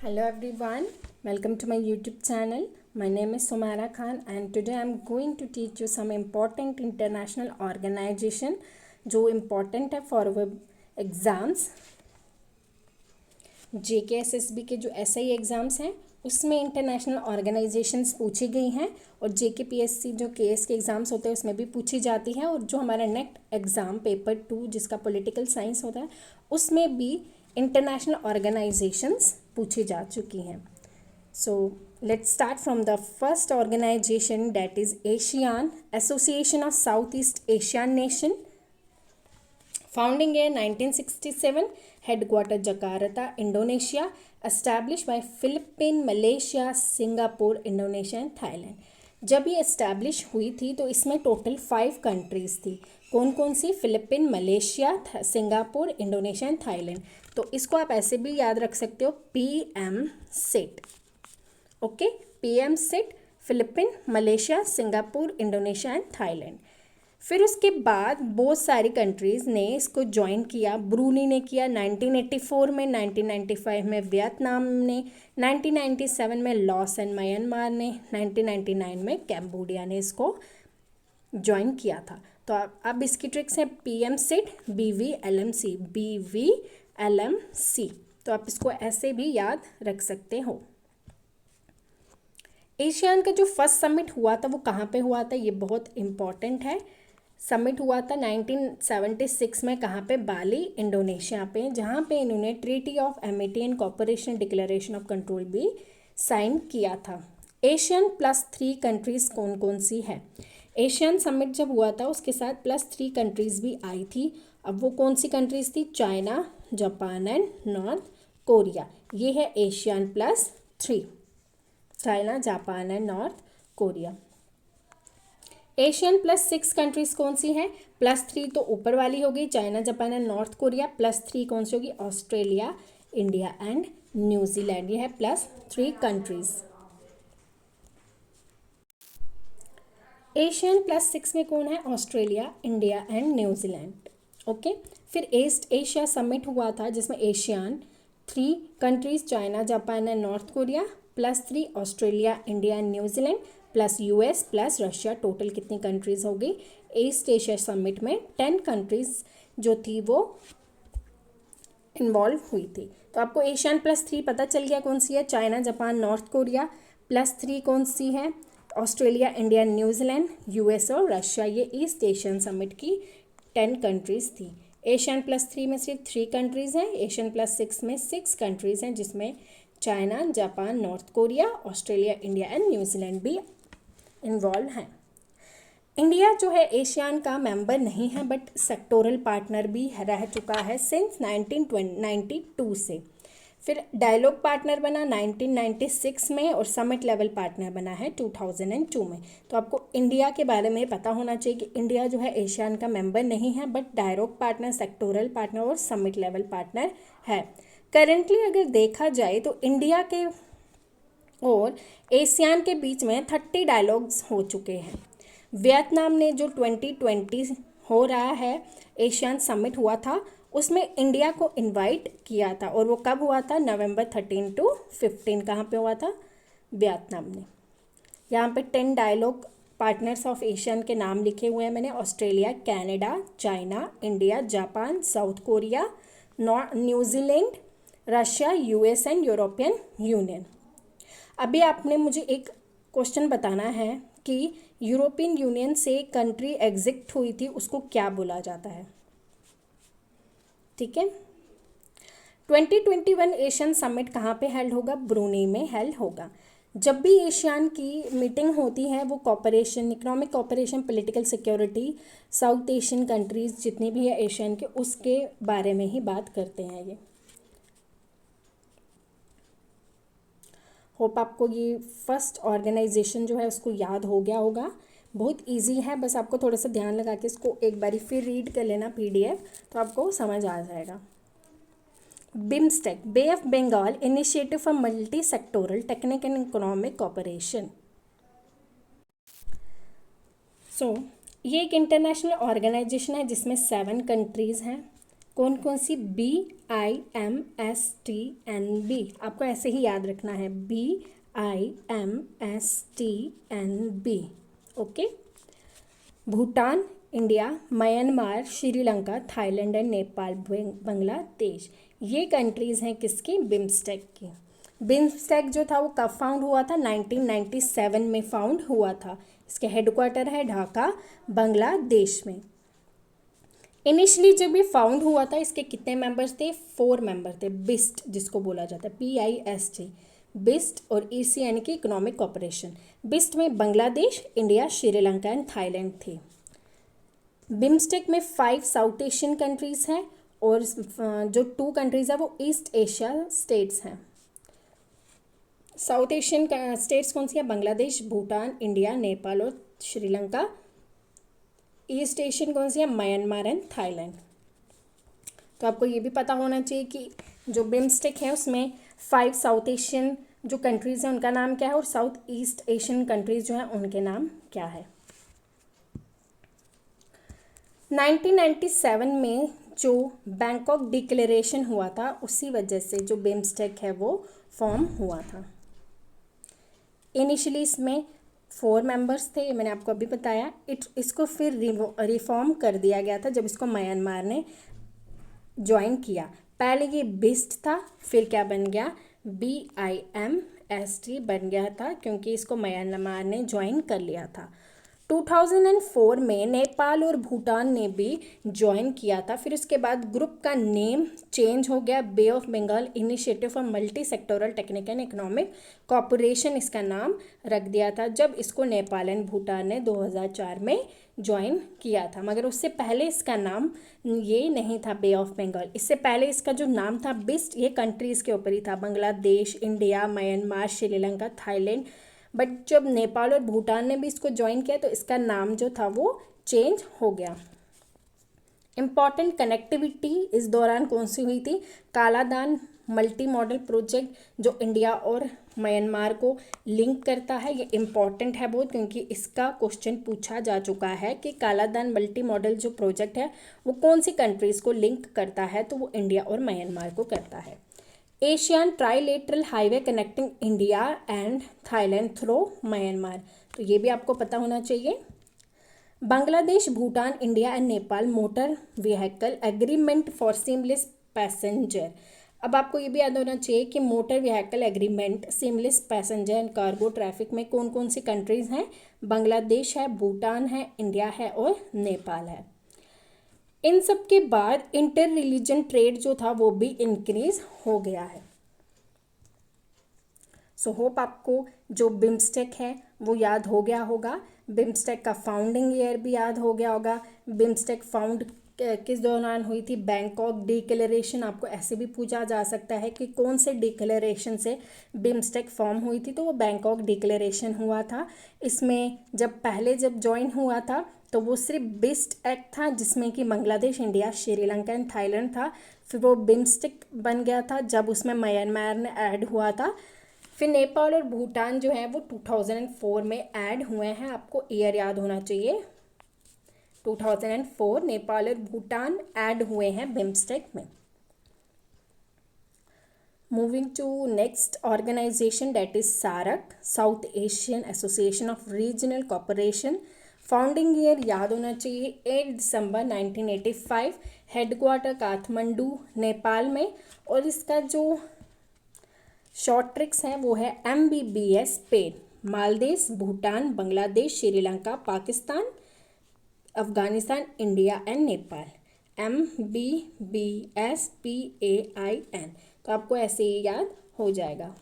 Hello everyone, welcome to my YouTube channel. My name is Sumaira Khan and today I am going to teach you some important international organization जो important है for our exams. JKSSB के जो SI exams हैं उसमें international organisations पूछी गई हैं और JKPSC जो KS के एग्ज़ाम्स होते हैं उसमें भी पूछी जाती है और जो हमारा नेक्स्ट एग्ज़ाम पेपर 2 जिसका पॉलिटिकल साइंस होता है उसमें भी इंटरनेशनल ऑर्गेनाइजेशंस पूछी जा चुकी हैं. So let's start from the first organization that is ASEAN Association of South East Asian Nation. Founding year 1967, headquarter Jakarta, Indonesia, established by Philippines, Malaysia, Singapore, Indonesia and Thailand. जब ये establish हुई थी तो इसमें टोटल 5 कंट्रीज़ थी. कौन कौन सी? Philippine, Malaysia, Singapore, Indonesia and Thailand. तो इसको आप ऐसे भी याद रख सकते हो PM sit. Okay, PM sit, Philippine, Malaysia, Singapore, Indonesia and Thailand. फिर उसके बाद बहुत सारी कंट्रीज़ ने इसको ज्वाइन किया. ब्रूनी ने किया 1984 में, 1995 में वियतनाम ने, 1997 में लॉस एंड म्यांमार ने, 1999 में कैम्बोडिया ने इसको ज्वाइन किया था. तो अब इसकी ट्रिक्स है PM सिट, BVLMC, BVLMC. तो आप इसको ऐसे भी याद रख सकते हो. एशियान का जो फर्स्ट समिट हुआ था वो कहाँ पे हुआ था, ये बहुत इम्पॉर्टेंट है. समिट हुआ था 1976 में. कहाँ पे? बाली, इंडोनेशिया पे, जहाँ पे इन्होंने treaty of Amity and cooperation declaration of control भी साइन किया था. एशियन +3 कंट्रीज़ कौन कौन सी है? एशियन समिट जब हुआ था उसके साथ +3 कंट्रीज़ भी आई थी. अब वो कौन सी कंट्रीज़ थी? China, Japan and north Korea. ये है Asian +3. China, Japan and north Korea. Asian +6 countries कौन सी हैं? +3 तो ऊपर वाली होगी China, Japan and north Korea. +3 कौन सी होगी? Australia, India and New Zealand. ये है +3 कंट्रीज़. एशियन +6 में कौन है? Australia, India and New Zealand. Okay. फिर ईस्ट एशिया समिट हुआ था जिसमें Asian 3 countries China, Japan and north Korea, +3 Australia, India and New Zealand, plus US plus Russia. Total कितनी कंट्रीज़ हो गई? ईस्ट एशिया समिट में 10 कंट्रीज़ जो थी वो इन्वॉल्व हुई थी. तो आपको एशियन +3 पता चल गया कौन सी है? China, Japan, north Korea. +3 कौन सी है? ऑस्ट्रेलिया, इंडिया, न्यूजीलैंड, US और रशिया. ये ईस्ट एशियन समिट की 10 कंट्रीज़ थी. एशियन +3 में सिर्फ 3 कंट्रीज़ हैं. एशियन +6 में 6 कंट्रीज़ हैं जिसमें China, Japan, north Korea, Australia, India and New Zealand भी इन्वॉल्व हैं. इंडिया जो है एशियान का मेंबर नहीं है बट सेक्टोरल पार्टनर भी रह चुका है सिंस 1992 से. फिर डायलॉग पार्टनर बना 1996 में और समिट लेवल पार्टनर बना है 2002 में. तो आपको इंडिया के बारे में पता होना चाहिए कि इंडिया जो है एशियान का मेंबर नहीं है but dialogue partner, sectoral partner और समिट लेवल पार्टनर है. करेंटली अगर देखा जाए तो इंडिया के और एशियान के बीच में 30 डायलॉग्स हो चुके हैं. वियतनाम ने जो 2020 हो रहा है एशियन समिट हुआ था उसमें इंडिया को इनवाइट किया था और वो कब हुआ था? नवंबर 13 to 15. कहाँ पे हुआ था? वियतनाम ने. यहाँ पे 10 डायलॉग पार्टनर्स ऑफ एशियन के नाम लिखे हुए हैं मैंने. Australia, Canada, China, India, Japan, south Korea, New Zealand, Russia, US and European union. अभी आपने मुझे एक क्वेश्चन बताना है कि यूरोपियन यूनियन से कंट्री एग्जिट हुई थी उसको क्या बोला जाता है? ठीक है. 2021 एशियन समिट कहाँ पे हेल्ड होगा? ब्रूनेई में हेल्ड होगा. जब भी एशियन की मीटिंग होती है वो cooperation, economic cooperation, political security, South Asian countries जितनी भी है एशियन के उसके बारे में ही बात करते हैं. ये होप आपको ये फर्स्ट ऑर्गेनाइजेशन जो है उसको याद हो गया होगा. बहुत इजी है, बस आपको थोड़ा सा ध्यान लगा के इसको एक बारी फिर रीड कर लेना PDF तो आपको समझ आ जाएगा. BIMSTEC, Bay of Bengal initiative for multi sectoral technique and economic cooperation. So ये एक इंटरनेशनल ऑर्गेनाइजेशन है जिसमें 7 कंट्रीज़ हैं. कौन कौन सी? BIMSTNB, आपको ऐसे ही याद रखना है, BIMSTNB। Okay. Bhutan, India, Myanmar, Sri Lanka, Thailand and Nepal, Bangladesh, ये कंट्रीज़ हैं किसकी? बिम्स्टेक की। बिम्स्टेक जो था वो कब फाउंड हुआ था? 1997 में फाउंड हुआ था। इसके हेडक्वार्टर है ढाका, बांग्लादेश में। इनिशियली जब ये फाउंड हुआ था इसके कितने मेंबर्स थे? 4 मेंबर थे। बिस्ट जिसको बोला जाता है, PIST, बिस्ट और EC यानी कि इकोनॉमिक कॉपरेशन। बिस्ट में Bangladesh, India, Sri Lanka and Thailand थे। बिम्स्टेक में 5 साउथ एशियन कंट्रीज़ हैं और जो 2 कंट्रीज़ हैं वो ईस्ट एशिया स्टेट्स हैं। साउथ एशियन स्टेट्स कौन सी है? बांग्लादेश, भूटान, इंडिया, नेपाल और श्रीलंका। ईस्ट एशियन कौन सी है? Myanmar and Thailand. तो आपको ये भी पता होना चाहिए कि जो बिम्स्टेक है उसमें 5 साउथ एशियन जो कंट्रीज़ हैं उनका नाम क्या है और साउथ ईस्ट एशियन कंट्रीज़ जो हैं उनके नाम क्या है। 1997 में जो बैंकॉक डिक्लेरेशन हुआ था उसी वजह से जो बिम्स्टेक है वो फॉर्म हुआ था। इनिशियली इसमें 4 मेंबर्स थे, मैंने आपको अभी बताया। इसको फिर रिफॉर्म कर दिया गया था जब इसको म्यांमार ने ज्वाइन किया। पहले ये बिस्ट था, फिर क्या बन गया? BIMST बन गया था क्योंकि इसको म्यांमार ने ज्वाइन कर लिया था। 2004 में नेपाल और भूटान ने भी ज्वाइन किया था। फिर उसके बाद ग्रुप का नेम चेंज हो गया, Bay of Bengal initiative for multi sectoral technical and economic cooperation इसका नाम रख दिया था जब इसको नेपाल एंड भूटान ने 2004 में ज्वाइन किया था। मगर उससे पहले इसका नाम ये नहीं था बे ऑफ बंगाल। इससे पहले इसका जो नाम था बिस्ट, ये कंट्रीज़ के ऊपर ही था, Bangladesh, India, Myanmar, Sri Lanka, Thailand. But जब नेपाल और भूटान ने भी इसको ज्वाइन किया तो इसका नाम जो था वो चेंज हो गया। इम्पॉर्टेंट कनेक्टिविटी इस दौरान कौन सी हुई थी? कालादान मल्टी मॉडल प्रोजेक्ट जो इंडिया और म्यांमार को लिंक करता है। ये इम्पॉर्टेंट है बहुत क्योंकि इसका क्वेश्चन पूछा जा चुका है कि कालादान मल्टी मॉडल जो प्रोजेक्ट है वो कौन सी कंट्रीज़ को लिंक करता है, तो वो इंडिया और म्यांमार को करता है। Asian trilateral highway connecting India and Thailand through Myanmar, तो ये भी आपको पता होना चाहिए। Bangladesh, Bhutan, India and Nepal motor vehicle agreement for seamless passenger. अब आपको ये भी याद होना चाहिए कि motor vehicle agreement seamless passenger and cargo traffic में कौन कौन सी कंट्रीज़ हैं? बांग्लादेश है, भूटान है, इंडिया है और नेपाल है। इन सब के बाद इंटर रिलीजन ट्रेड जो था वो भी इंक्रीज हो गया है। सो होप आपको जो बिम्स्टेक है वो याद हो गया होगा। बिम्स्टेक का फाउंडिंग ईयर भी याद हो गया होगा। बिम्स्टेक फाउंड किस दौरान हुई थी? Bangkok declaration. आपको ऐसे भी पूछा जा सकता है कि कौन से डिक्लेरेशन से बिम्स्टेक फॉर्म हुई थी, तो वो बैंकॉक डिक्लेरेशन हुआ था। इसमें जब ज्वाइन हुआ था तो वो सिर्फ बिस्ट एक्ट था जिसमें कि Bangladesh, India, Sri Lanka and Thailand था। फिर वो बिम्स्टेक बन गया था जब उसमें म्यांमार ने ऐड हुआ था। फिर नेपाल और भूटान जो है वो 2004 में ऐड हुए हैं। आपको ईयर याद होना चाहिए, 2004 नेपाल और भूटान ऐड हुए हैं बिम्स्टेक में। Moving to next organization that is SAARC, South Asian Association of Regional Cooperation. Founding year याद होना चाहिए 8 दिसंबर 1985। हेडक्वार्टर काठमांडू नेपाल में। और इसका जो शॉर्ट ट्रिक्स हैं वो है MBBS pain. Maldives, Bhutan, Bangladesh, Sri Lanka, Pakistan, Afghanistan, India and Nepal. MBBS PAIN, तो आपको ऐसे ही याद हो जाएगा।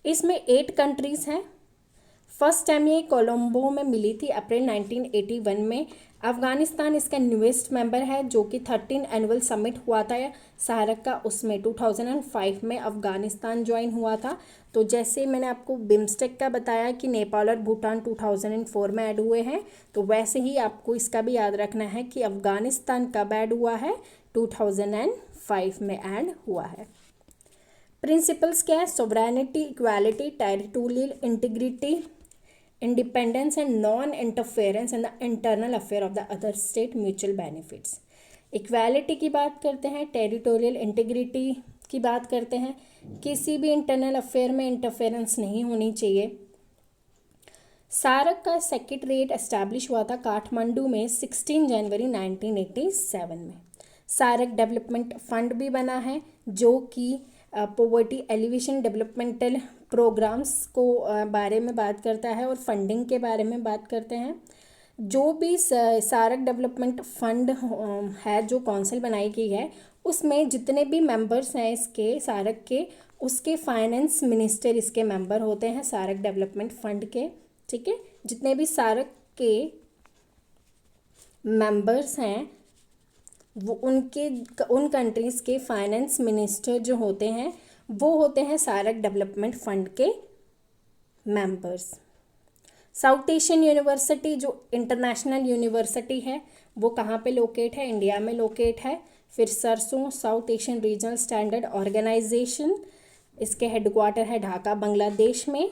इसमें 8 कंट्रीज़ हैं। फर्स्ट टाइम ये कोलंबो में मिली थी अप्रैल 1981 में। अफगानिस्तान इसका न्यूएस्ट मेंबर है जो कि 13 एनुअल समिट हुआ था सार्क का, उसमें 2005 में अफगानिस्तान ज्वाइन हुआ था। तो जैसे मैंने आपको बिम्स्टेक का बताया कि नेपाल और भूटान 2004 में ऐड हुए हैं, तो वैसे ही आपको इसका भी याद रखना है कि अफगानिस्तान कब ऐड हुआ है? 2005 में ऐड हुआ है। प्रिंसिपल्स क्या है? Sovereignty, equality, territorial integrity, independence and non-interference in the internal affair of the other state, mutual benefits। Equality की बात करते हैं, टेरिटोरियल इंटीग्रिटी की बात करते हैं, किसी भी इंटरनल अफेयर में इंटरफेरेंस नहीं होनी चाहिए। सार्क का सेक्रेटरीट एस्टैब्लिश हुआ था काठमांडू में 16 जनवरी 1987 में। सार्क डेवलपमेंट फंड भी बना है जो कि पॉवर्टी एलिवेशन डेवलपमेंटल प्रोग्राम्स को बारे में बात करता है और फंडिंग के बारे में बात करते हैं। जो भी सार्क डेवलपमेंट फंड है जो काउंसिल बनाई गई है, उसमें जितने भी मेंबर्स हैं इसके सार्क के, उसके फाइनेंस मिनिस्टर इसके मेंबर होते हैं सार्क डेवलपमेंट फंड के। ठीक है, जितने भी सार्क के मेंबर्स हैं वो उन कंट्रीज़ के फाइनेंस मिनिस्टर जो होते हैं वो होते हैं सार्क डेवलपमेंट फंड के मेंबर्स। साउथ एशियन यूनिवर्सिटी जो इंटरनेशनल यूनिवर्सिटी है वो कहाँ पे लोकेट है? इंडिया में लोकेट है। फिर SARSO South Asian Regional Standard Organization, इसके हेडक्वार्टर है ढाका बांग्लादेश में।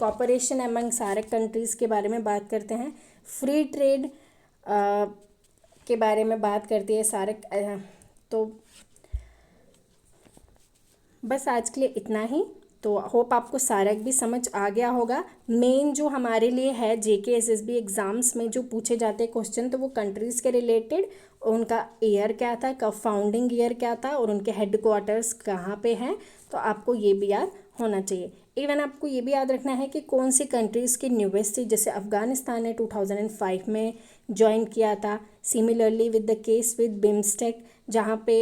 कॉपरेशन एमंग सार्क कंट्रीज़ के बारे में बात करते हैं। फ्री ट्रेड के बारे में बात करती है सार्क। तो बस आज के लिए इतना ही। तो होप आपको सार्क भी समझ आ गया होगा। मेन जो हमारे लिए है जेके एसएसबी एग्ज़ाम्स में जो पूछे जाते हैं क्वेश्चन, तो वो कंट्रीज़ के रिलेटेड, उनका ईयर क्या था, कब फाउंडिंग ईयर क्या था और उनके हेडक्वार्टर्स कहाँ पे हैं, तो आपको ये भी याद होना चाहिए। इवन आपको ये भी याद रखना है कि कौन सी कंट्रीज़ की न्यूएस्ट थी। जैसे अफ़गानिस्तान ने 2005 में ज्वाइन किया था। Similarly with the case with BIMSTEC, जहाँ पे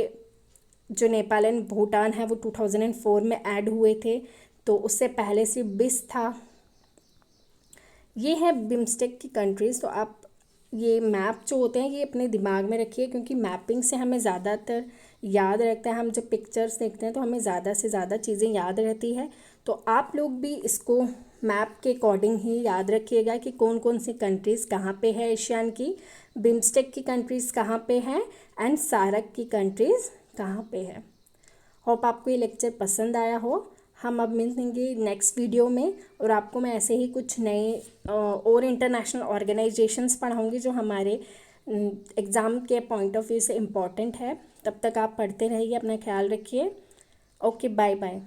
जो नेपाल एंड भूटान है वो 2004 में ऐड हुए थे, तो उससे पहले से 20 था। ये है बिम्स्टेक की कंट्रीज़। तो आप ये मैप जो होते हैं ये अपने दिमाग में रखिए, क्योंकि मैपिंग से हमें ज़्यादातर याद रहता है। हम जब पिक्चर्स देखते हैं तो हमें ज़्यादा से ज़्यादा चीज़ें याद रहती है। तो आप लोग भी इसको मैप के अकॉर्डिंग ही याद रखिएगा कि कौन कौन सी कंट्रीज़ कहाँ पे है एशियन की, बिम्स्टेक की कंट्रीज़ कहाँ पे हैं एंड सार्क की कंट्रीज़ कहाँ पे है। होप आपको ये लेक्चर पसंद आया हो। हम अब मिलेंगे नेक्स्ट वीडियो में, और आपको मैं ऐसे ही कुछ नए और इंटरनेशनल ऑर्गेनाइजेशंस पढ़ाऊँगी जो हमारे एग्ज़ाम के पॉइंट ऑफ व्यू से इम्पॉर्टेंट है। तब तक आप पढ़ते रहिए, अपना ख्याल रखिए। Okay, bye bye.